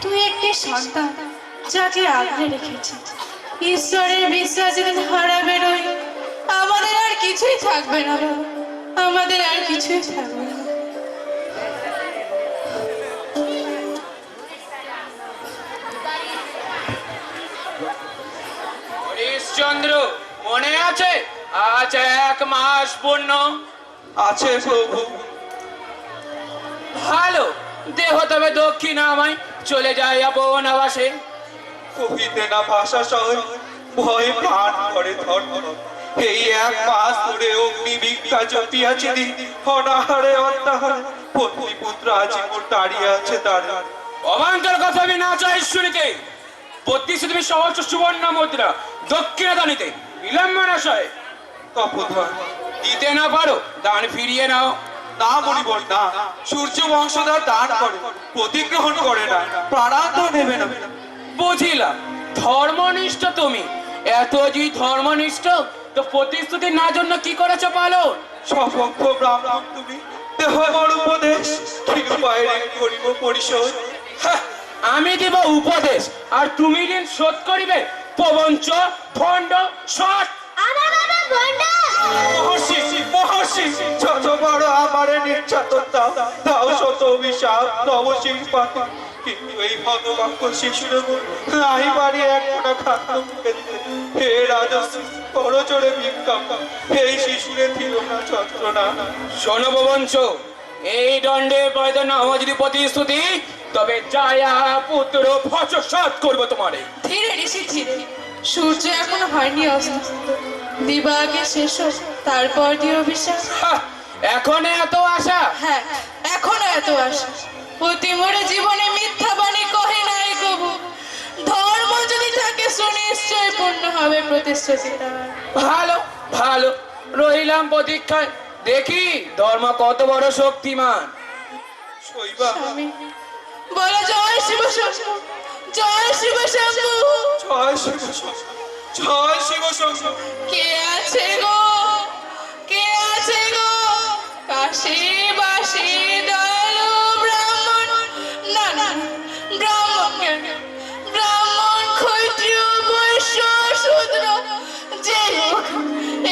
তুই একটি সন্তান যাকে আগলে রেখেছি। ঈশ্বরের বিশ্বাস যেদিন হারাবে রই, আমাদের আর কিছুই থাকবে না বাবা, আমাদের আর কিছুই থাকবে না। হরিশ্চন্দ্র, মনে আছে আজ 1 মাস পূর্ণ? আছে প্রভু। ভালো, দেহ তবে দক্ষিণ আমায় চলে যায় আপন আবাসে। কহিতে না ভাষা সহ ভয় প্রাণ করে ধর। এই 1 মাস ধরে অগ্নি ভিক্ষা জপিয়াছে দিন, অনাহারে অত্যাহারে পত্নী পুত্র আজি মোর দাঁড়িয়ে আছে দাঁড়া। অবান্তর কথা আমি না চাই ঈশ্বরীকে। প্রতিশ্রুতি তুমি সহস্র সুবর্ণ মুদ্রা দক্ষিণা দানিতে বিলম্বন আশয়। তপোধর দিতে না পারো, দান ফিরিয়ে নাও। না মরিবর না, সূর্য বংশধর দান করে, প্রতিগ্রহণ করে না, প্রাণান্ত নেবে না। বুঝিলাম, ধর্মনিষ্ঠ তুমি। এত যে ধর্মনিষ্ঠ, তো প্রতিশ্রুতি না জন্য কি করেছো পালন? সপক্ষ ব্রাহ্মণ তুমি, দেহ আমার উপদেশ, কি উপায়ে করিব পরিশোধ? হ্যাঁ, আমি দিব উপদেশ আর তুমি ঋণ শোধ করিবে। প্রবঞ্চ, ভণ্ড, সৎ। আমার বাবা বন্ডা। মহর্ষি মহর্ষি, যত বড় আমারে নির্যাতন দাও, দাও শত অভিশাপ নবসিং পাতি, কিন্তু এই ভগবাক্য শিশুর নাই পারি একটা খাদ্য মুখে দিতে। হে রাজশ্রী, বড় জোরে ভিক্ষা, এই শিশুরে দিল না যন্ত্রণা। শোনো প্রবঞ্চ, এই দণ্ডের পয়দা না হওয়া যদি প্রতিশ্রুতি, তবে জায়া পুত্র ভস্মসাৎ করবো তোমারে। ধীরে ঋষি ধীরে, সূর্য এখন হয়নি অস্ত, দিবা আগে শেষ হোক, তারপর দিও বিশ্বাস। হাহ, এখন এত আশা? হ্যাঁ, এখনো এত আশা। অতি মোরে জীবনে মিথ্যা বাণী কহে নাই কবু, ধর্ম যদি থাকে সুনিশ্চয় পূর্ণ হবে প্রতিশ্রুতিটা। ভালো ভালো, রইলাম প্রতীক্ষায়, দেখি ধর্ম কত বড় শক্তিমান। শৈবা স্বামী বলো জয় শিব শম্ভু, জয় শিব শম্ভু। জয় শিব শম্ভু, জয় শিব শম্ভু। কে আছে গো, কে আছে গো, কাশী বাসী দয়ালু ব্রাহ্মণ? না না, ব্রাহ্মণ কেন, ব্রাহ্মণ ক্ষত্রিয় বৈশ্য শূদ্র যে হোক,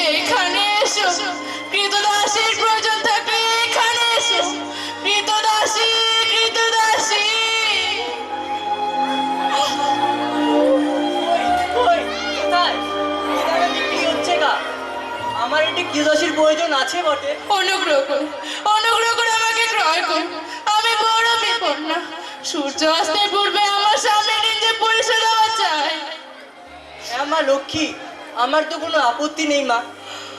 এখানে এসো। কৃতদাসীর প্রয়োজন থাকলে এখানে এসো। কৃতদাসী, কৃতদাসী। কই কোথায় এখানে বিক্রি হচ্ছে গা? আমার একটি কৃতদাসীর প্রয়োজন আছে বটে। অনুগ্রহ করুন, অনুগ্রহ করে আমাকে ক্রয় করুন, আমি বড় বিপন্না। সূর্য অস্তের পূর্বে আমার সামনে নিজে পরিচয় দেওয়া চাই। হ্যাঁ মা লক্ষ্মী, আমার তো কোনো আপত্তি নেই মা।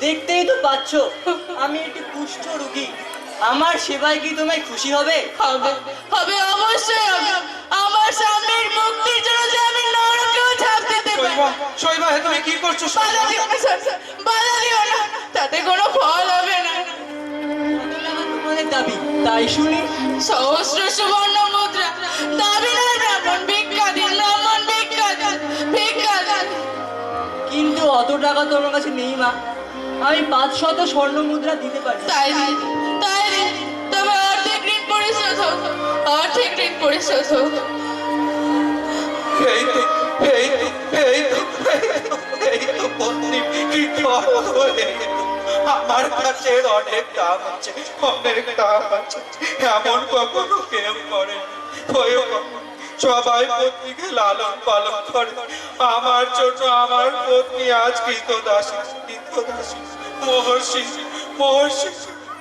দেখতেই তো পাচ্ছ আমি একটি কুষ্ঠ রোগী। আমার সেবায় কি তোমায় খুশি হবে? হবে, হবে, অবশ্যই হবে। আমার স্বামীর মুক্তির জন্য যে আমি নরকেও ঝাঁপ দিতে পারি। শৈবা শৈবা, হে তুমি কি করছো? বাধা দিও না স্যার, বাধা দিও না, তাতে কোনো ফল হবে না। কত টাকা তোমাদের দাবি তাই শুনি? সহস্র সুবর্ণ মুদ্রা। দাবি নয় ব্রাহ্মণ, ভিক্ষা দিন ব্রাহ্মণ, ভিক্ষা দিন, ভিক্ষা দিন। কিন্তু অত টাকা তো আমার কাছে নেই মা। আমি 500 স্বর্ণ মুদ্রা দিতে পারি। তাই দিন, তাই দিন, তবে অর্ধেক ঋণ পরিশোধ হোক, অর্ধেক ঋণ পরিশোধ হোক। এই তো এই তো এই তো এই তো পত্নী কি করবো? আমার কাছে অনেক দাম আছে, অনেক দাম আছে। এমন কখনো কেউ করে? সবাই পত্নীকে লালন পালন করে, আমার জন্য আমার পত্নী আজ কৃতদাসী, কৃতদাসী। মহর্ষি মহর্ষি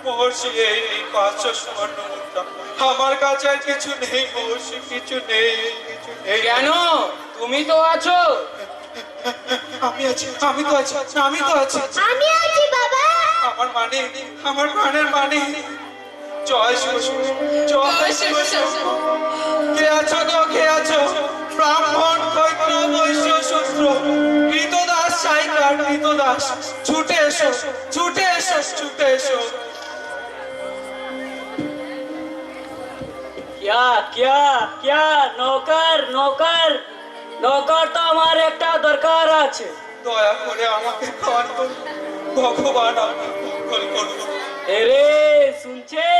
মহর্ষি, এই 500 স্বর্ণ মুদ্রা। আমার কাছে আর কিছু নেই মহর্ষি, কিছু নেই, কিছু নেই। কেন? তুমি তো আছো। আমি আছি, আমি তো আছি, আমি তো আছি। আমি আছি বাবা। আমার মানে, আমার প্রাণের মানে। জয় শিব শম্ভু, জয় শিব শম্ভু। কে আছো গো, কে আছো? ব্রাহ্মণ ক্ষত্র বৈশ্য শূদ্র, কৃতদাস চাইকার কৃতদাস, ছুটে এসো, ছুটে এসো, ছুটে এসো। क्या क्या क्या নৌকার নৌকার নৌকার তো আমার একটা দরকার আছে। দয়া করে আমাকে ক্ষমা করুন ভগবান, আমাকে মঙ্গল করুন। अरे सुनछे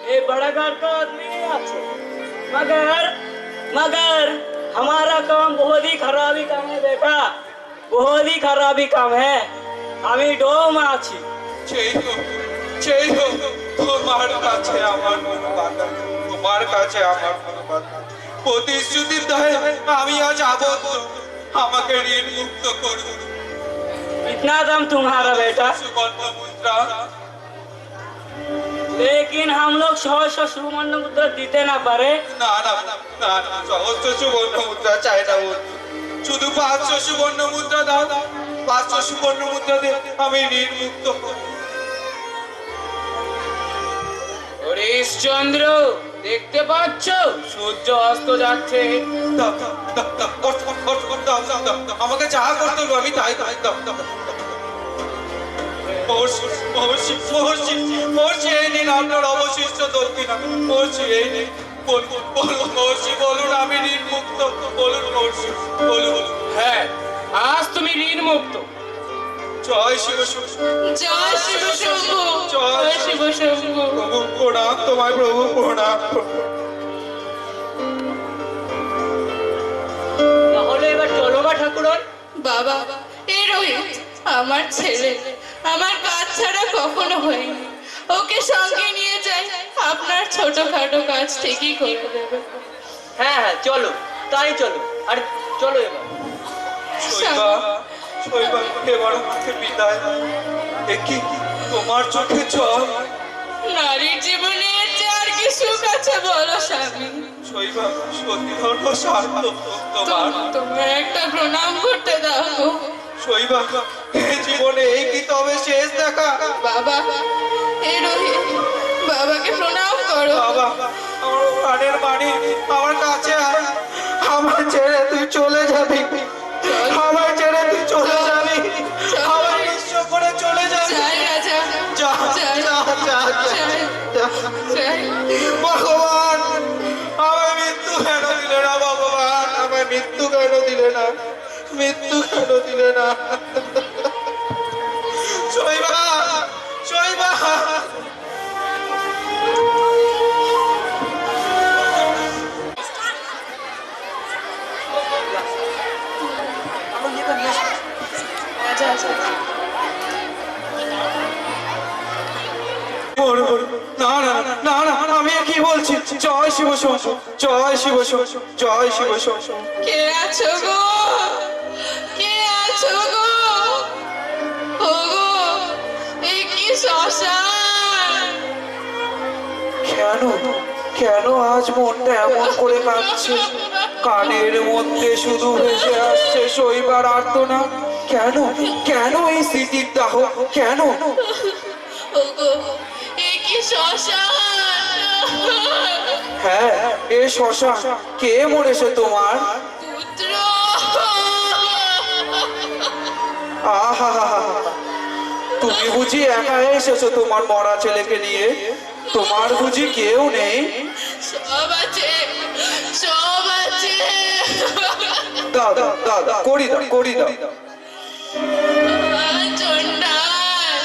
ये बड़ा घर का आदमी আছে मगर मगर हमारा काम बहुत ही खराबी काम है बेटा, बहुत ही खराबी काम है। আমি ডোম আছি। সেই হোক তোমার কাছে আমার কোনো বাধা নেই, তোমার কাছে আমার কোনো বাধা নেই। প্রতিশ্রুতির দায়ে আমি আজ আবদ্ধ, আমাকে ঋণ মুক্ত করুন। कितना दम तुम्हारा बेटा? সুবর্ণ মুদ্রা लेकिन हम लोग 100 सुवर्ण मुद्रा দিতে না পারে। না না না না, সহস্র সুবর্ণ মুদ্রা চাই না বন্ধু, শুধু 500 সুবর্ণ মুদ্রা দাও, 500 সুবর্ণ মুদ্রা দিয়ে আমি ঋণ মুক্ত হব। হরিশ্চন্দ্র, দেখতে পাচ্ছ সূর্য অস্ত যাচ্ছে। দাও, দাও, দাও, দাও, দাও, দাও, দাও, দাও, আমাকে যা করতে হবে আমি তাই দাও, দাও, দাও, দাও। মহর্ষি, মহর্ষি, মহর্ষি, মহর্ষি, এই নিন আপনার অবশিষ্ট দক্ষিণা। মহর্ষি, এই নিন, বলুন, বলুন, মহর্ষি, বলুন আমি ঋণ মুক্ত, বলুন মহর্ষি, বলুন। হ্যাঁ, আজ তুমি ঋণ মুক্ত। জয় শিব শিব। জয় শিব শম্ভু, জয় জয় শিব শম্ভু। প্রভু প্রণাম তোমায়, প্রভু প্রণাম। তাহলে এবার চলো বা ঠাকুরন। বাবা, এই রোহিত আমার ছেলে, আমার কাজ ছাড়া কখনো হয়নি। ওকে সঙ্গে নিয়ে যাই, আপনার ছোটখাটো কাজ ঠিকই করে দেবে। হ্যাঁ হ্যাঁ চলো, তাই চলো। আর চলো এবার। শৈবা, শৈবা, এবার আমাকে বিদায়। এ কি তোমার চোখে জল? নারীর জীবনে এর চেয়ে আর কি সুখ আছে বলো স্বামী? শৈবা, সত্যি ধর্ম সার্থক তোমার। তোমার একটা প্রণাম করতে দাও গো। শৈবা, এই জীবনে এই কি তবে শেষ দেখা? বাবা, এই রোহিত বাবাকে প্রণাম করো। বাবা, আমার প্রাণের বাণী, আমার কাছে আয়। আমার ছেড়ে তুই চলে যাবি, আমার ছেড়ে তুই চলে যাবি, আমার নিঃস্ব করে চলে যাবি। জয় রাজা, যা, জয়, যা, যা, যা, জয়, যা। জয়। ভগবান, আমায় মৃত্যু কেন দিলে না? ভগবান, আমায় মৃত্যু কেন দিলে না? মৃত্যু কেন দিলে না? শৈবা, শৈবা। আচ্ছা, আচ্ছা। না না না না, আমি কি বলছি? জয় শিব শম্ভু, জয় শিব শম্ভু, জয় শিব শম্ভু। কে আছো গো? কে আছো গো? ও গো, এ কি শ্মশান? কেন কেন আজ মনটা এমন করে কাঁদছে? কানের মধ্যে শুধু ভেসে আসছে শৈবার আর্তনাদ। কেন কেন এই স্মৃতির দাহ? কেন? ও গো, এ কি শ্মশান? হ্যাঁ, এ শ্মশান। কে মরেছে তোমার? পুত্র। আহা, তুমি বুঝি একা এসেছো তোমার মরা ছেলেকে নিয়ে? তোমার বুঝি কেউ নেই? সব আছে, সব আছে। দাও দাও দাও দাও, করি দাও, করি দাও। চন্ডাল,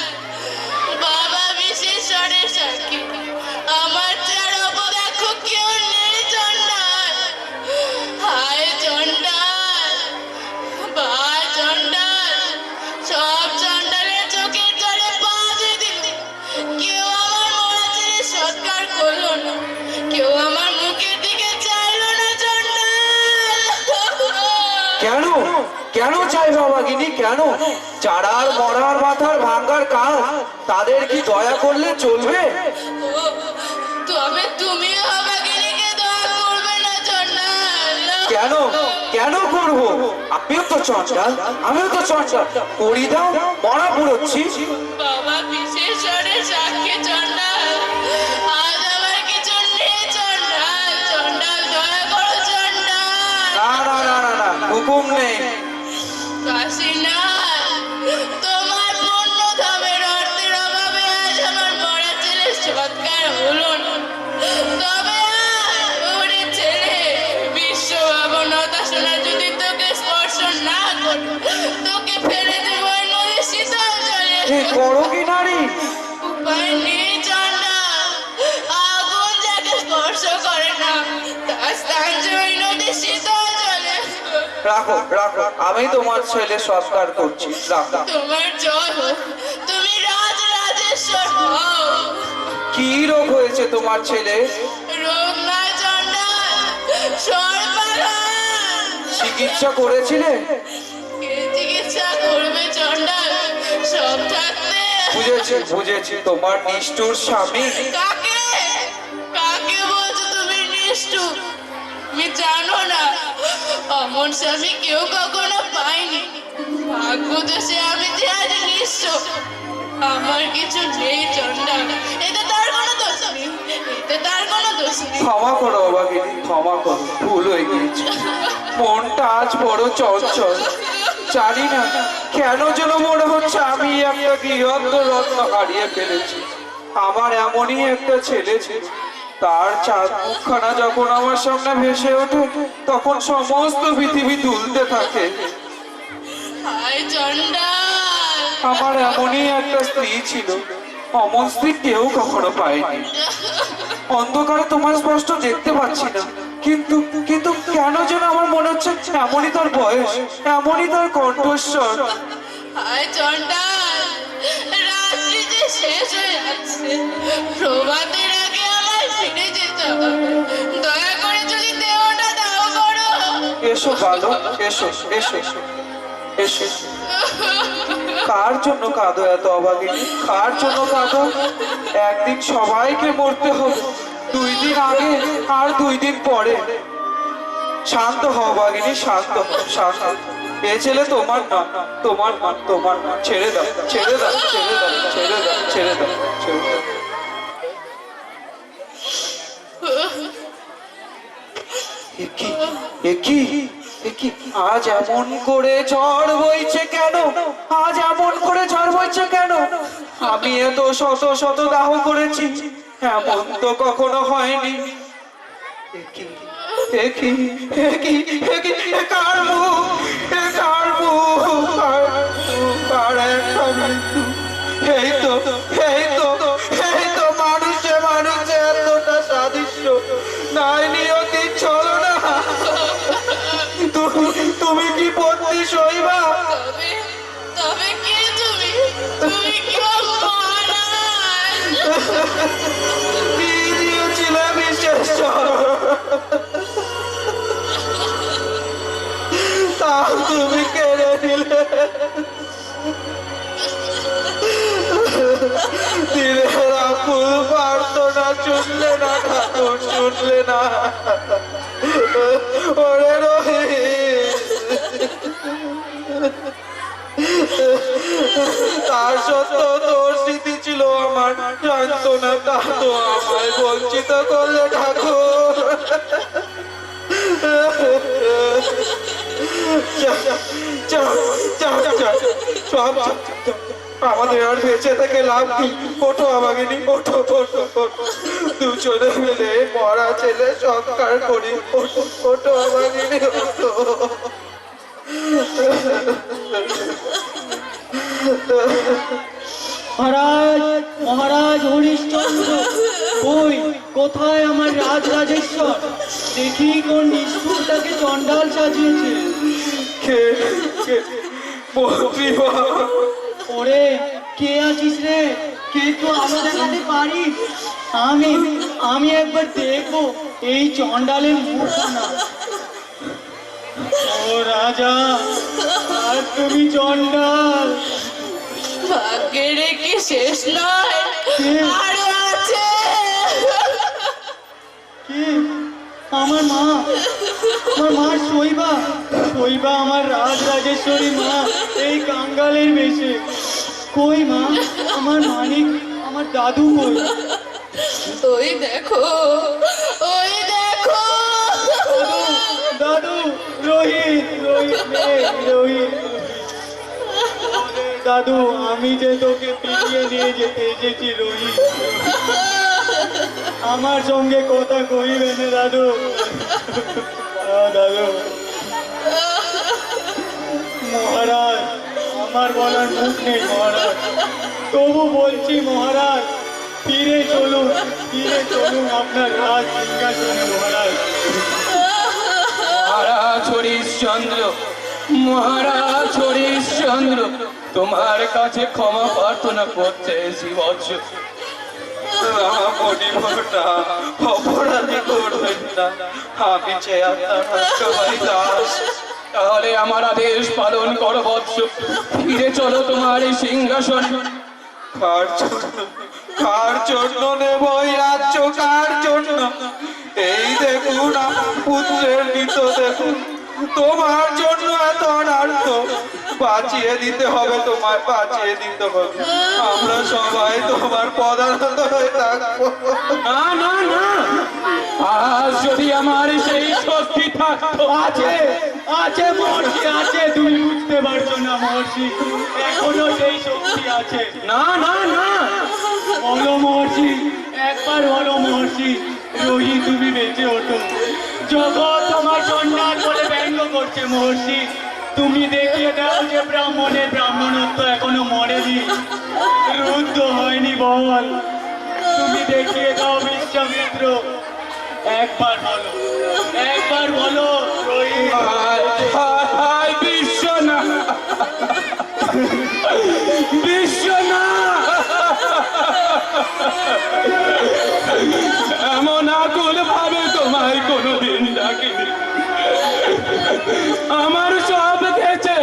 বাবা বিশেষণের সাক্ষী, আমার ছাড়া দেখো কেউ নেই চন্ডাল। হায় চন্ডাল, বা চন্ডাল, সব চন্ডালের চোখের জলে পা দিয়ে দিল। কেউ আমার মরা ছেলে সৎকার করলো না, কেউ আমার মুখের দিকে চাইলো না চন্ডাল। কেন কেন চাই বাবাগিনী? কেন? চারার মরার মাথার ভাঙ্গার কাজ তাদের কি দয়া করলে চলবে? তবে তুমি বাবাগিনীকে দয়া করবে না চন্ডাল। কেন কেন করব? আমিও তো চঞ্চল, আমিও তো চঞ্চল। করি দাও, মরা পুড়োচ্ছি। বাবা বিশেষণের সাক্ষী চন্ডাল, আজ আমার কিছু নেই চন্ডাল। চন্ডাল দয়া করো চন্ডাল। না না না না না, হুকুম নেই। কাশীনাথ, তোমার পূর্ণ ধামের অর্থের অভাবে আজ আমার মরা ছেলে সৎকার হলো না। তবে আজ ওরে ছেলে বিশ্ব ভাবনতা শোনা যদি তোকে স্পর্শ না করে, তোকে ফেলে দেব ওই নদীর শীতল জলে। এ করো কি নারী? উপায় নেই চন্ডাল, আগুন যাকে স্পর্শ করে না তার স্থান যে ওই নদী রাখো রাখো, আমি তোমার ছেলে সৎকার করছি, রাখো। তোমার জয় হোক, তুমি রাজরাজেশ্বর হও। কি রোগ হয়েছে তোমার ছেলে? রোগ নয় চণ্ডাল, সর্বনাশ। চিকিৎসা করেছিলে? কে চিকিৎসা করবে চণ্ডাল? সব থাকতে বুঝেছি বুঝেছি, তোমার নিষ্ঠুর স্বামী। কাকে কাকে বলছো তুমি নিষ্ঠুর? তুমি জানো না অমন স্বামী কেউ কখনো পায়নি। ভাগ্য দোষে আমি যে আজ নিঃস্ব। আমার কিছু নেই চণ্ডাল, এতে তার কোনো দোষ নেই, এতে তার কোনো দোষ নেই। ক্ষমা করো অবাগিনী, ক্ষমা করো, ভুল হয়ে গিয়েছে। মনটা আজ বড় চঞ্চল, জানি না কেন যেন মনে হচ্ছে আমি একটা গৃহস্থ রত্ন হারিয়ে ফেলেছি। আমার এমনই একটা ছেলে ছিল, তার চাঁদ মুখখানা যখন আমার সামনে ভেসে ওঠে তখন সমস্ত পৃথিবী দুলতে থাকে। হায় চণ্ডাল, আমার এমনই একটা স্ত্রী ছিল, অমন স্ত্রী কেউ কখনো পায়নি। অন্ধকারে তোমার স্পষ্ট দেখতে পাচ্ছি না, কিন্তু কিন্তু কেন যেন আমার মনে হচ্ছে এমনই তার বয়স, এমনই তার কণ্ঠস্বর। হায় চণ্ডাল, রাত্রি যে শেষ হয়ে যাচ্ছে, প্রভাতের আগে আমার ফিরে যেতে হবে। দয়া করে যদি দেহটা দাও করো। এসো বালক, এসো এসো এসো। কার জন্য কাঁদো এত অভাগিনী, কার জন্য কাঁদো? একদিন সবাইকে মরতে হবে, 2 দিন আগে আর 2 দিন পরে। শান্ত হও বাগিনী, শান্ত হও, শান্ত হও। এ ছেলে তোমার না, তোমার না, তোমার না। ছেড়ে দাও, ছেড়ে দাও, ছেড়ে দাও, ছেড়ে দাও, ছেড়ে দাও, ছেড়ে দাও। একি একি একি, আজ এমন করে ঝড় বইছে কেন? আজ এমন করে ঝড় বইছে কেন? আমি এত শত শত দাহ করেছি, এমন তো কখনো হয়নি। একি একি একি একি, এ কার মুখ, এ কার মুখ, কার একটা মৃত্যু। এই তো এই তো এই তো, মানুষে মানুষে এতটা সাদৃশ্য, নাই নিয়তি চলো না। তুমি কি পত্নী সইবা? তবে তবে কে তুমি? তুমি কি মহারাজ? কি দিয়েছিলে বিশেষ, তা তুমি কেড়ে নিলে। দিনের আকুল প্রার্থনা শুনলে না ঠাকুর, শুনলে না। ওরে রোহিত, তার সত্ত্বেও তোর স্মৃতি ছিল আমার সান্ত্বনা, তা তো আমায় বঞ্চিত করলে ঠাকুর। আমাদের আর বেঁচে থেকে লাভ কি? ওঠো আমাগিনী, ওঠো ওঠো ওঠো, দুজনে মিলে মরা ছেলে সৎকার করি। ওঠো ওঠো আমাগিনী, ওঠো। মহারাজ, মহারাজ হরিশ্চন্দ্র, কই কোথায় আমার রাজরাজেশ্বর? দেখি কোন নিষ্ঠুরটাকে চণ্ডাল সাজিয়েছে। কে কে মন্ত্রী বাবা? ওরে কে আছিস রে? কে তো আলো দেখাতে পারিস? আমি আমি একবার দেখবো এই চণ্ডালের মুখখানা। ও রাজা, আর তুমি চণ্ডাল? ভাগ্যের কি শেষ নয়, আরো আছে। কে? আমার মা, আমার মা শৈবা, শৈবা আমার রাজরাজেশ্বরী মা, এই কাঙ্গালের বেশে। কই মা, আমার মানিক, আমার দাদু কই? ওই দেখো, ওই দেখো। দাদু, রোহিত, রোহিত নেই, রোহিত। দাদু, আমি যে তোকে পিটিয়ে নিয়ে যেতে এসেছি রোহিত, আমার সঙ্গে কথা কইবে না দাদু। দাদু, মহারাজ, আমার বলার মুখ নেই মহারাজ, তবু বলছি মহারাজ, ফিরে চলুন, ফিরে চলুন আপনার রাজ সিংহাসনে মহারাজ। মহারাজ হরিশ হরিশ্চন্দ্র, মহারাজ হরিশ্চন্দ্র তোমার কাছে ক্ষমা প্রার্থনা করছে শ্রীবৎস। রামণিবটা অপরাধী করবেন না, আমি যে আপনার সবাই দাস। তাহলে আমার আদেশ পালন করো বৎস, ফিরে চলো তোমার এই সিংহাসন। কার জন্য নেব এই রাজ্য, কার জন্য? এই দেখুন আমার পুত্রের মৃত, দেখুন তোমার জন্য এত অনার্থ। বাঁচিয়ে দিতে হবে, তোমায় বাঁচিয়ে দিতে হবে। আমরা সবাই তোমার পদানত হয়ে থাকবো। না না না, আজ যদি আমার সেই শক্তি থাকতো। আছে আছে মহর্ষি আছে, তুমি বুঝতে পারছো না মহর্ষি, এখনো সেই শক্তি আছে। না না না, বলো মহর্ষি, একবার বলো মহর্ষি, রোহি তুমি বেঁচে ওঠো। জগৎ তোমার সন্ন্যাস বলে ব্যঙ্গ করছে মহর্ষি, তুমি দেখিয়ে দাও যে ব্রাহ্মণের ব্রাহ্মণত্ব এখনো মরেনি, রুদ্ধ হয়নি বল। তুমি দেখিয়ে দাও বিশ্বামিত্র, একবার বলো, একবার বলো রোহি। হায় বিশ্বনা, বিশ্বনা, এমন আকুল ভাবে তোমায় কোনোদিন ডাকিনি। আমার সব গেছে,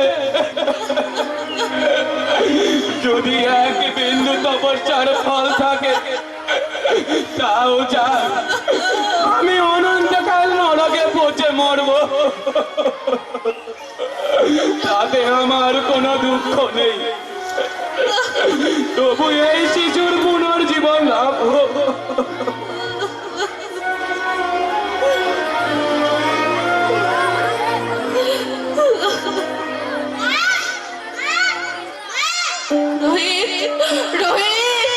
যদি এক বিন্দু তপস্যার ফল থাকে তাও যা, আমি অনন্তকাল নরকে পচে মরব, তাতে আমার কোনো দুঃখ নেই। তবু এই শিশুর পুনর্জীবন লাভ হোক। রোহিত, রোহিত,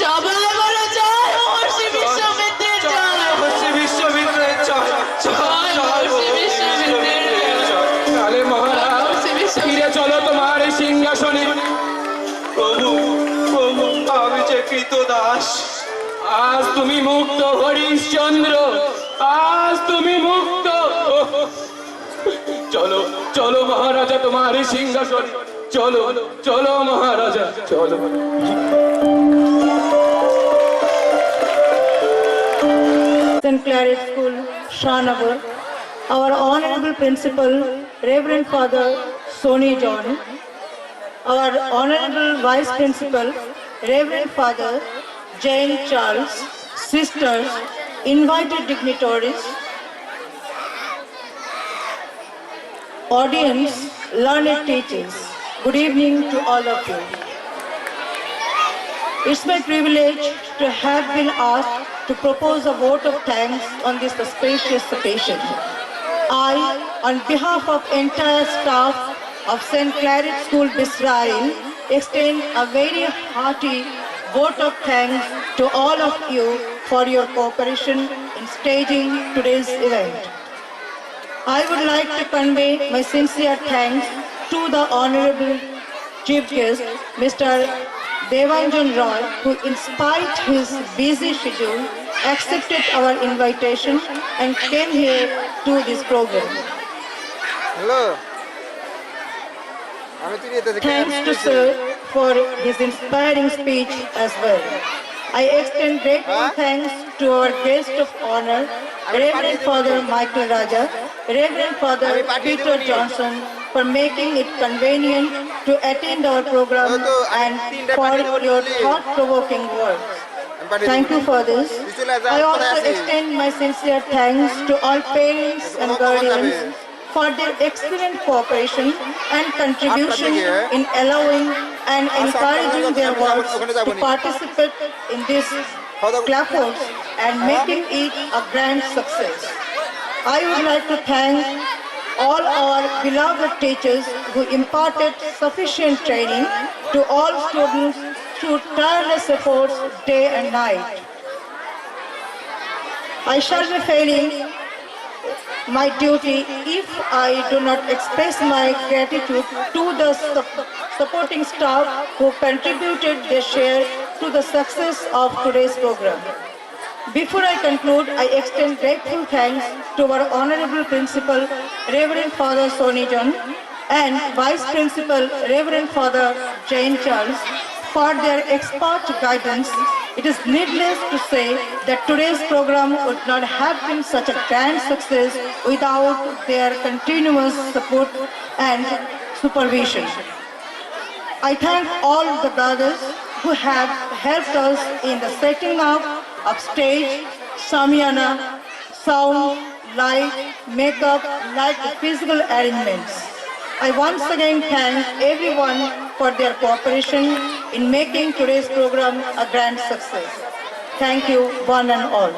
সবাই বলো জয় মহর্ষি বিশ্বামিত্রের জয়। মহর্ষি বিশ্বমিত্রের জয়, জয়, জয় মহর্ষি বিশ্বমিত্রের জয়। তাহলে মহারাজ ফিরে চলো তোমার এই সিংহাসনে। প্রভু, প্রভু, আমি যে কৃতদাস। আজ তুমি মুক্ত হরিশ্চন্দ্র, আজ তুমি মুক্ত। চলো চলো মহারাজা তোমার এই সিংহাসনে, চলো চলো মহারাজা চলো। St. Claret School, Shanagar, our Honorable Principal, Reverend Father Sony John, our Honorable Vice Principal, Reverend Father Jane Charles, sisters, invited dignitaries, audience, learned teachers, good evening to all of you. It's my privilege to have been asked to propose a vote of thanks on this auspicious occasion. I, on behalf of entire staff of St. Claret School, Bisrael, extend a very hearty vote of thanks to all of you for your cooperation in staging today's event. I would like to convey my sincere thanks to the Honorable Chief Guest, Mr. Devanjan Roy, who in spite his busy schedule accepted our invitation and came here to this program. Hello আমি তো এতে Thanks to Sir for his inspiring speech as well. I extend grateful thanks to our guest of honor, Reverend Father Michael Raja, Reverend Father Peter Johnson, for making it convenient to attend our program and for your thought-provoking words. Thank you for this. I also extend my sincere thanks to all parents and guardians for their excellent cooperation and contribution in allowing and encouraging their works to participate in this clapboard and making it a grand success. I would like to thank all our beloved teachers who imparted sufficient training to all students through tireless efforts day and night. I shall be failing my duty if I do not express my gratitude to the supporting staff who contributed their share to the success of today's program. Before I conclude, I extend grateful thanks to our Honorable Principal, Reverend Father Soni John, and Vice Principal, Reverend Father Jane Charles, for their expert guidance. It is needless to say that today's program would not have been such a grand success without their continuous support and supervision. I thank all the brothers who have helped us in the setting up of stage, samiana, sound, light, makeup, like the physical arrangements. I once again thank everyone for their cooperation in making today's program a grand success. Thank you, one and all.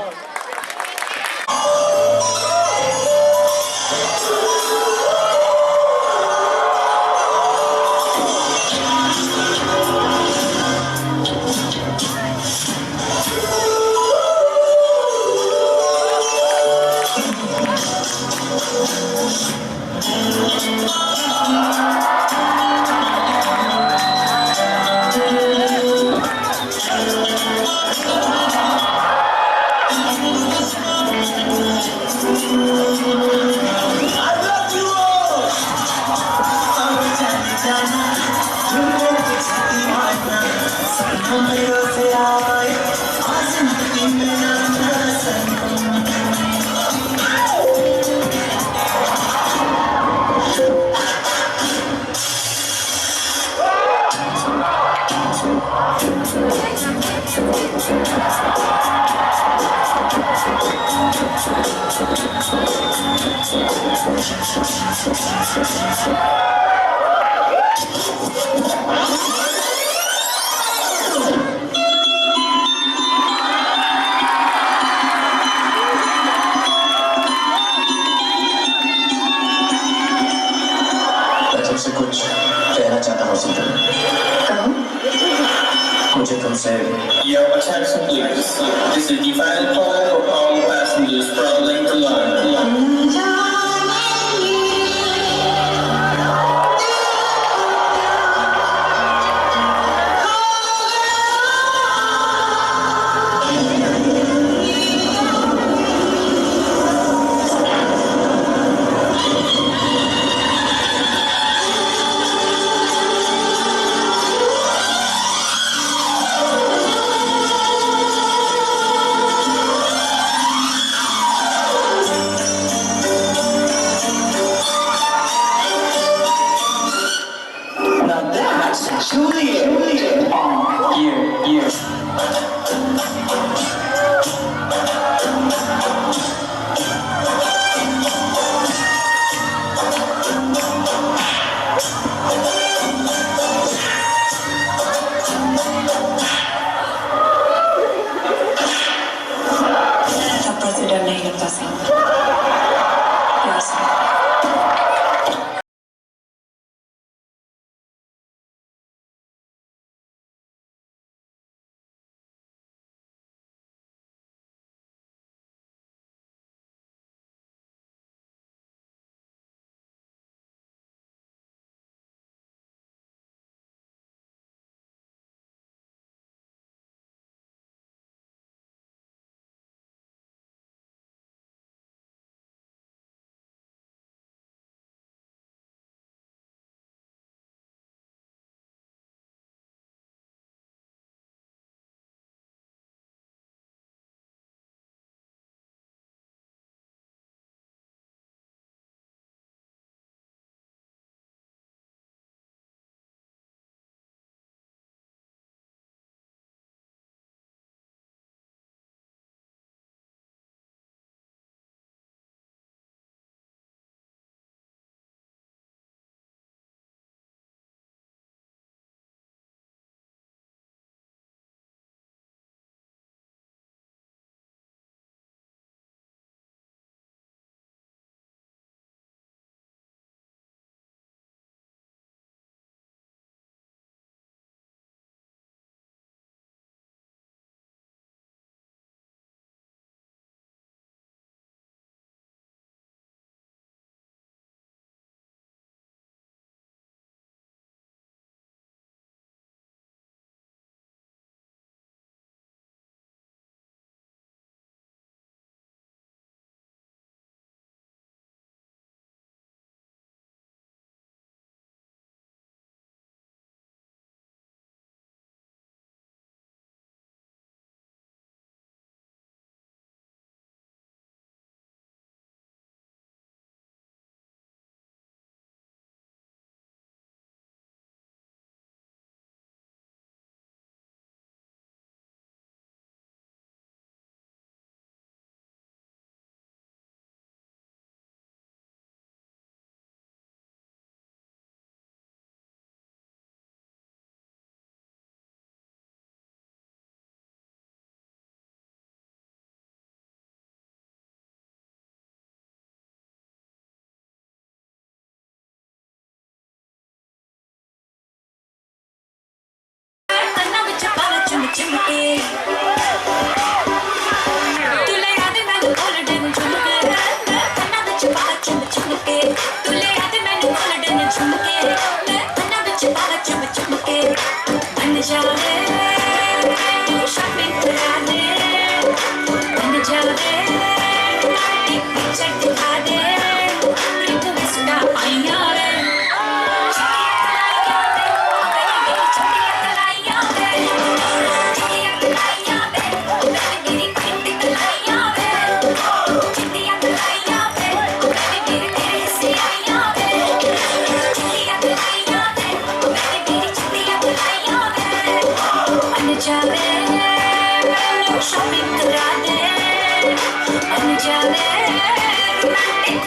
मैं तुमसे कुछ कहना चाहता हूँ सीता। मुझे तुमसे Your attention please. This is the final call for all passengers traveling to London.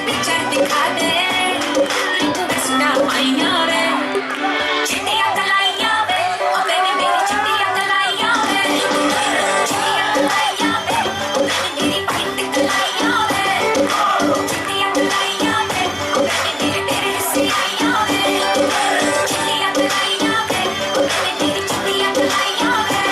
Picture दिखा दे रिक्वेस्टा पाइया रे चिट्टियां कलाइया वे ओ बेबी मेरी चिट्टियां कलाइया वे चिट्टियां कलाइया वे ओ बेबी मेरी पाइट कलाइया वे चिट्टियां कलाइया वे ओ बेबी मेरे तेरे से आइया वे चिट्टियां कलाइया वे ओ बेबी मेरी चिट्टियां कलाइया वे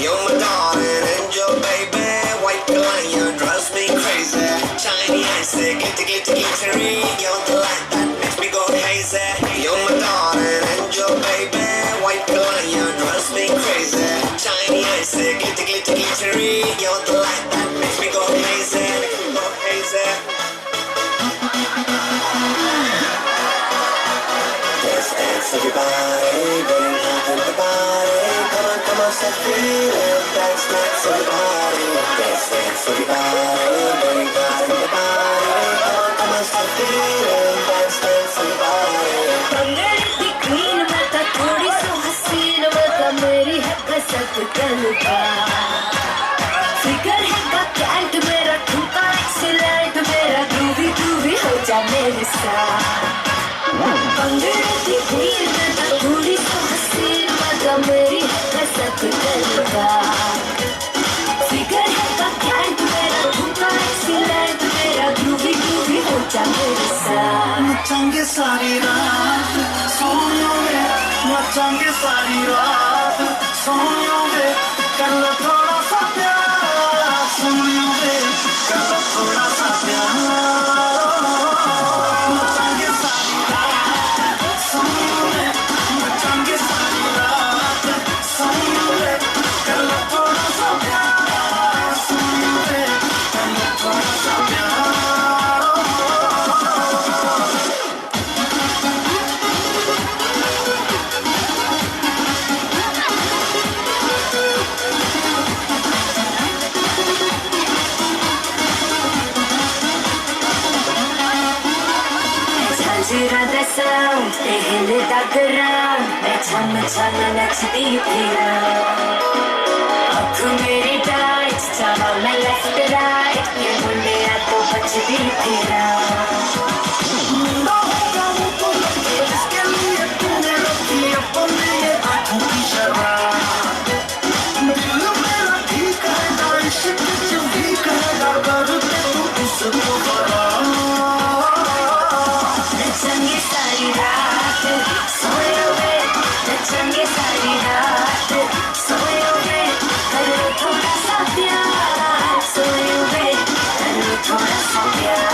You're my darling, angel baby, white lion drives me crazy. Shiny eyes, glittery, you're the light that makes me go hazy. You're my darling, angel baby, white lion drives me crazy. Shiny eyes, glittery, you're the light that makes me go hazy. Go hazy. Dance, dance, everybody, getting hot in the body. Come on, start feeling. Dance, dance, everybody. Dance, dance, everybody, getting hot in the body. Come on, start feeling. Dance, dance, everybody. पंगड़ी की queen मैं तो थोड़ी सी हसीन मैं तो मेरी है कसक कलका फिगर है का कैंट मेरा ठुमका एक्सीलेंट मेरा ग्रूवी ग्रूवी हो जा मेरे साथ पंगड़ी की क्वीन मैं तो थोड़ी सी हसीन मैं तो मेरी है कसक कलका फिगर है का कैंट मेरा ठुमका एक्सीलेंट मेरा ग्रूवी ग्रूवी हो जा मेरे साथ मचांगे सारी रात सोनियोगे मचांगे सारी रात सोनियोगे कर लो थोड़ा सा प्यार सोनियोगे कर लो थोड़ा सा प्यार मचांगे सारी रात सोनियोगे मचांगे सारी रात सोनियोगे कर लो थोड़ा सा प्यार सोनियोगे कर लो थोड़ा सा प्यार झांझरा दा साउंड ते हिलदा ग्राउंड मैं छम छम नचदी फिरां अख मेरी टाइट चाहा मैं लेफ्ट राइट ये मुंडिया तो बचदी फिरां इसके लिए तूने रखी अपने आँखों की शराब दिल मेरा ठीक है इश्क जो भी करेगा कर दे तू इसको बराबर नचेंगे सारी रात सोयोगे नचेंगे सारी रात सोयोगे करो थोड़ा सा प्यार सोयोगे करो थोड़ा सा प्यार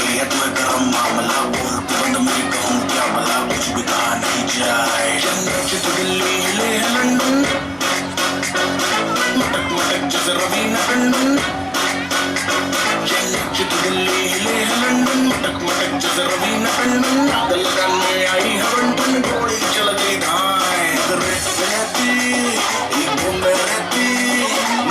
गई है तुम्हें गरम मामला बोल तुरंत मैं कहूँ क्या भला कुछ भी कहा नहीं जाए चंद्र से तो दिल्ली हिले है लंदन मटक मटक जैसे रवीना टंडन चंद्र से तो दिल्ली हिले है लंदन मटक मटक जैसे रवीना टंडन दलगन में आई है बंटन गोली चल गई धाए नगरे गुलाती ईगो में रहती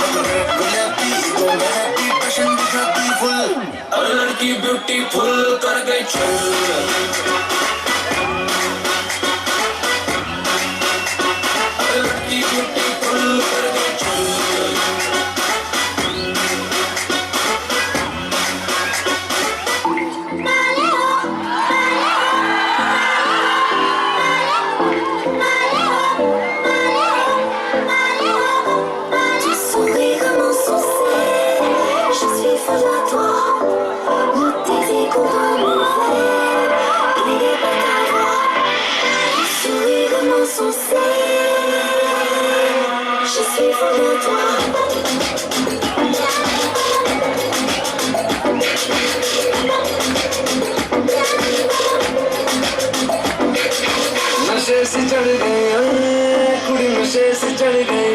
नगरे गुलाती ईगो में रहती पैशन दिखाती फुल और लड़की ब्यूटीफुल कर गई चल लड़की ब्यूटीफुल कर गई Tu souris comme un succès, je suis folle à toi. Ne t'hésite qu'au mauvais, il n'est pas ta voix. Tu souris comme un succès, je suis folle à toi. नशे से चढ़ गई कुड़ी नशे से चढ़ गई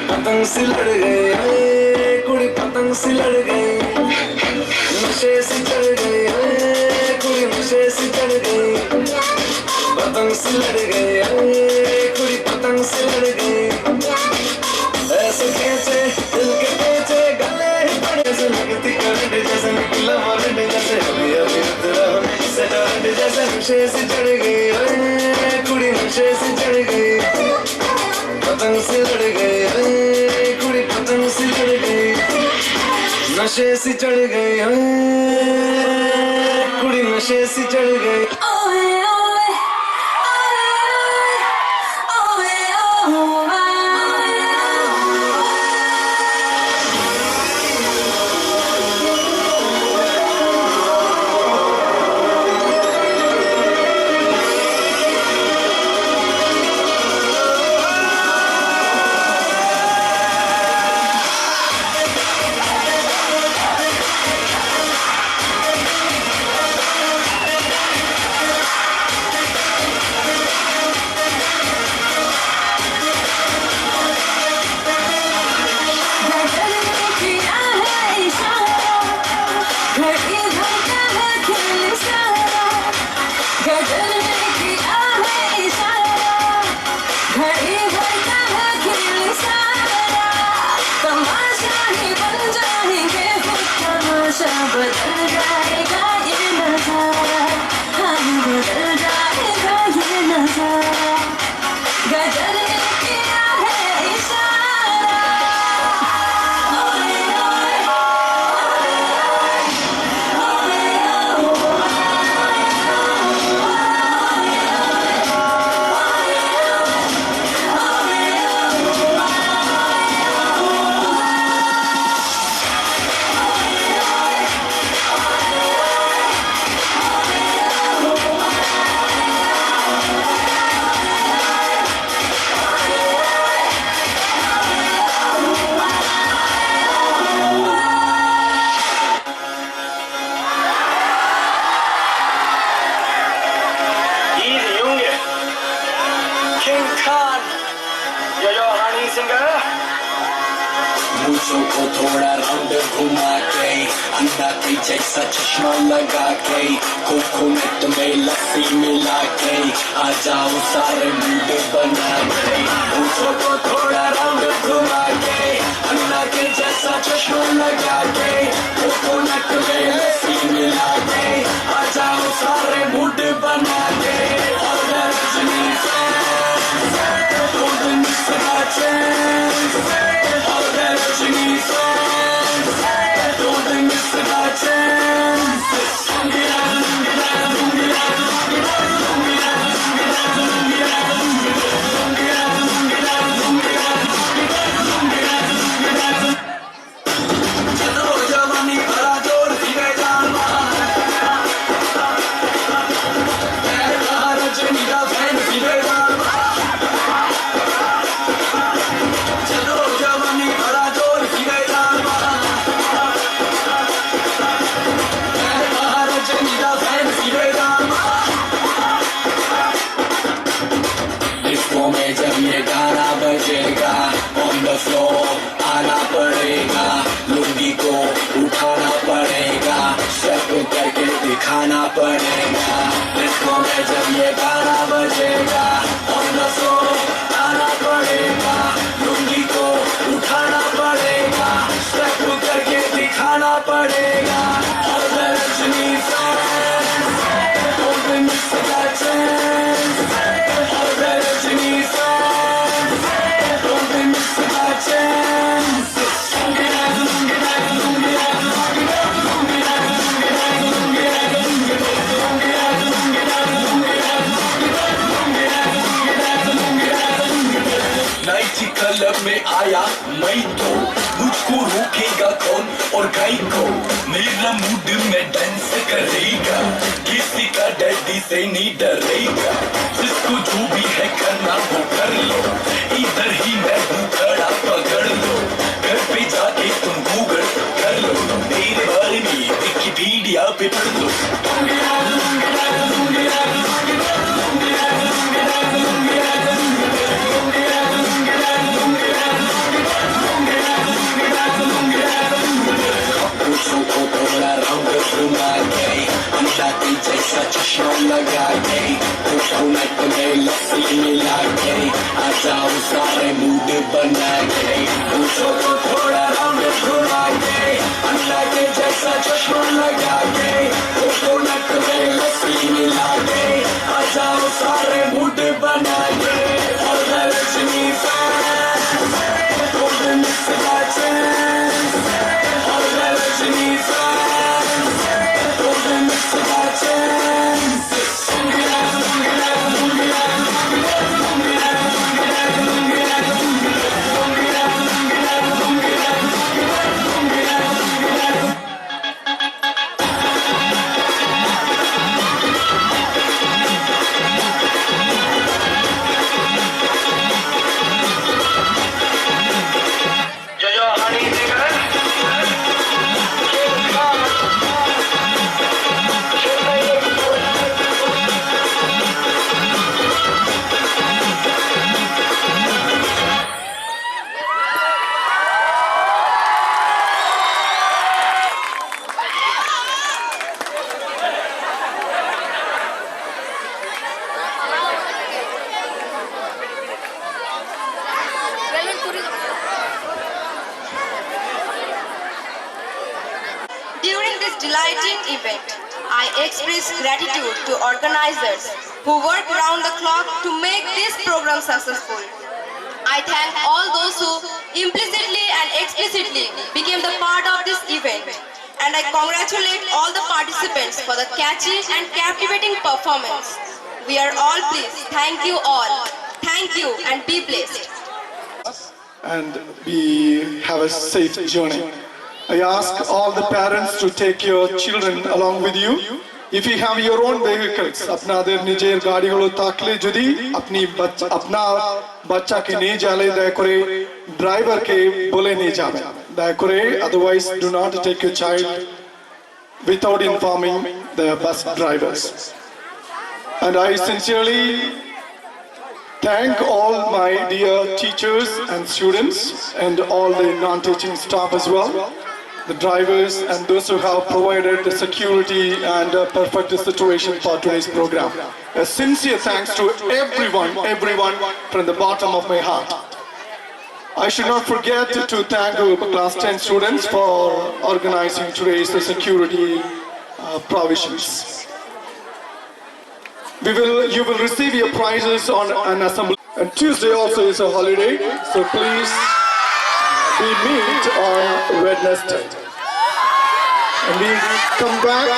पतंग से लड़ गई कुड़ी पतंग से लड़ गई नशे से चढ़ गई कुड़ी नशे से चढ़ गई पतंग से लड़ गई कुड़ी पतंग से लड़ गई ऐसे खींचे दिल के पीछे गले ही पड़े जैसे लगती करंट जैसे निकला वारंट जैसे अभी अभी तेरा होने से डरंट जैसे नशे से चढ़ गई कुड़ी नशे से चढ़ गई पतंग से लड़ गई कुड़ी पतंग से लड़ गई नशे से चढ़ गई कुड़ी नशे से चढ़ गई बदल जाएगा ये नजारा, हाँ बदल जाएगा ये नजारा, गजल ने किया है इशारा। ओए ओए मूंछों को थोड़ा राउंड घुमा के अंडा के जैसा चश्मा लगा के कोकोनट में लस्सी मिला के आ जाओ सारे मुंडे बना के मूंछों को थोड़ा राउंड घुमा के अंडा के जैसा चश्मा लगा के कोकोनट में लस्सी मिला के आ जाओ सारे मुंडे बना के और Rajni don't miss a chance. All that you need, don't miss a chance. जवानी भरा जोर दिए जान दिखाना पड़ेगा इसको में जब ये गाना बजेगा और नसों आना पड़ेगा लुंगी को उठाना पड़ेगा स्टेप करके दिखाना पड़ेगा और रजनी क्लब में आया मैं तो मुझको रोकेगा कौन और गाय को मेरा मूड में डांस करेगा किसी का डैडी से नहीं डरेगा जिसको जो भी है करना वो कर लो इधर ही मैं हूँ खड़ा पकड़ लो घर पे जाके तुम गूगल कर लो मेरे बारे में विकिपीडिया पे पढ़ लो जैसा चश्मा लगा के हुकूमत में लस्सी मिला के आ जाओ सारे मूड बना के पूछो तो थोड़ा राउंड घुमा के अल्लाह के जैसा चश्मा लगा के हुकूमत में लस्सी मिला के आ जाओ सारे मूड बना के और Rajni During this delighting event, I express gratitude to organizers who work round the clock to make this program successful. I thank all those who implicitly and explicitly became the part of this event, and I congratulate all the participants for the catchy and captivating performance. We are all pleased. Thank you all. Thank you and be blessed. And we have a safe journey. I ask all the parents to take your children along with you. If you have your own vehicles, আপনাদের নিজের গাড়িগুলো থাকলে যদি আপনার বাচ্চাকে নিয়ে যালে দয়া করে ড্রাইভারকে বলে নিয়ে যাবেন দয়া করে otherwise do not take your child without informing the bus drivers. And I sincerely thank all my dear teachers and students and all the non-teaching staff as well, the drivers and those who have provided the security and perfect situation for today's program. A sincere thanks to everyone from the bottom of my heart. I should not forget to thank the class 10 students for organizing today's security provisions. You will receive your prizes on an assembly. And Tuesday also is a holiday, so please we meet on Wednesday. And we come back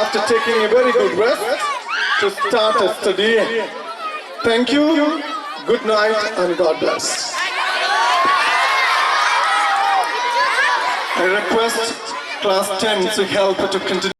after taking a very good rest to start a study. Thank you, good night, and God bless. I request class 10 to help to continue.